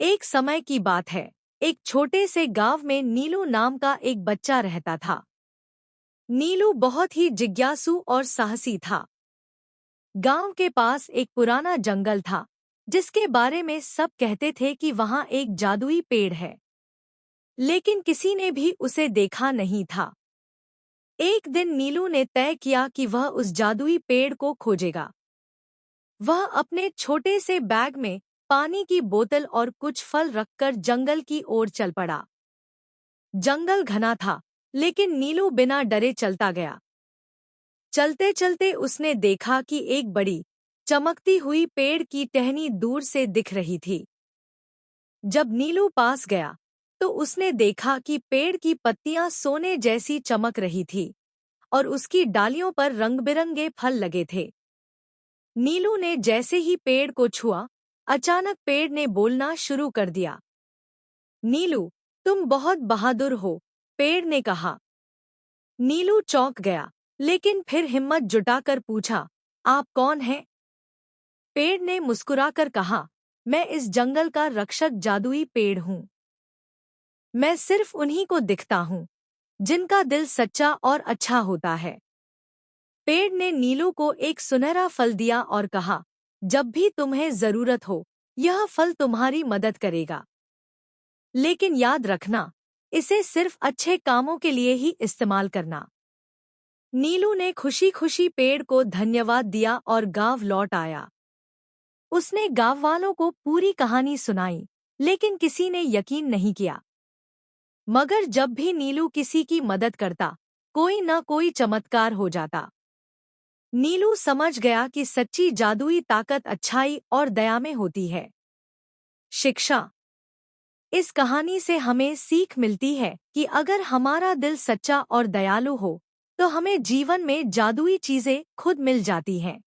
एक समय की बात है। एक छोटे से गांव में नीलू नाम का एक बच्चा रहता था। नीलू बहुत ही जिज्ञासु और साहसी था। गांव के पास एक पुराना जंगल था, जिसके बारे में सब कहते थे कि वहां एक जादुई पेड़ है, लेकिन किसी ने भी उसे देखा नहीं था। एक दिन नीलू ने तय किया कि वह उस जादुई पेड़ को खोजेगा। वह अपने छोटे से बैग में पानी की बोतल और कुछ फल रखकर जंगल की ओर चल पड़ा। जंगल घना था, लेकिन नीलू बिना डरे चलता गया। चलते चलते उसने देखा कि एक बड़ी, चमकती हुई पेड़ की टहनी दूर से दिख रही थी। जब नीलू पास गया, तो उसने देखा कि पेड़ की पत्तियां सोने जैसी चमक रही थी और उसकी डालियों पर रंग-बिरंगे फल लगे थे। नीलू ने जैसे ही पेड़ को छुआ, अचानक पेड़ ने बोलना शुरू कर दिया। नीलू, तुम बहुत बहादुर हो, पेड़ ने कहा। नीलू चौंक गया, लेकिन फिर हिम्मत जुटाकर पूछा, आप कौन हैं? पेड़ ने मुस्कुराकर कहा, मैं इस जंगल का रक्षक जादुई पेड़ हूँ। मैं सिर्फ उन्हीं को दिखता हूँ, जिनका दिल सच्चा और अच्छा होता है। पेड़ ने नीलू को एक सुनहरा फल दिया और कहा, जब भी तुम्हें जरूरत हो, यह फल तुम्हारी मदद करेगा। लेकिन याद रखना, इसे सिर्फ अच्छे कामों के लिए ही इस्तेमाल करना। नीलू ने खुशी खुशी पेड़ को धन्यवाद दिया और गांव लौट आया। उसने गांव वालों को पूरी कहानी सुनाई, लेकिन किसी ने यकीन नहीं किया। मगर जब भी नीलू किसी की मदद करता, कोई न कोई चमत्कार हो जाता। नीलू समझ गया कि सच्ची जादुई ताकत अच्छाई और दया में होती है। शिक्षा। इस कहानी से हमें सीख मिलती है कि अगर हमारा दिल सच्चा और दयालु हो, तो हमें जीवन में जादुई चीजें खुद मिल जाती हैं।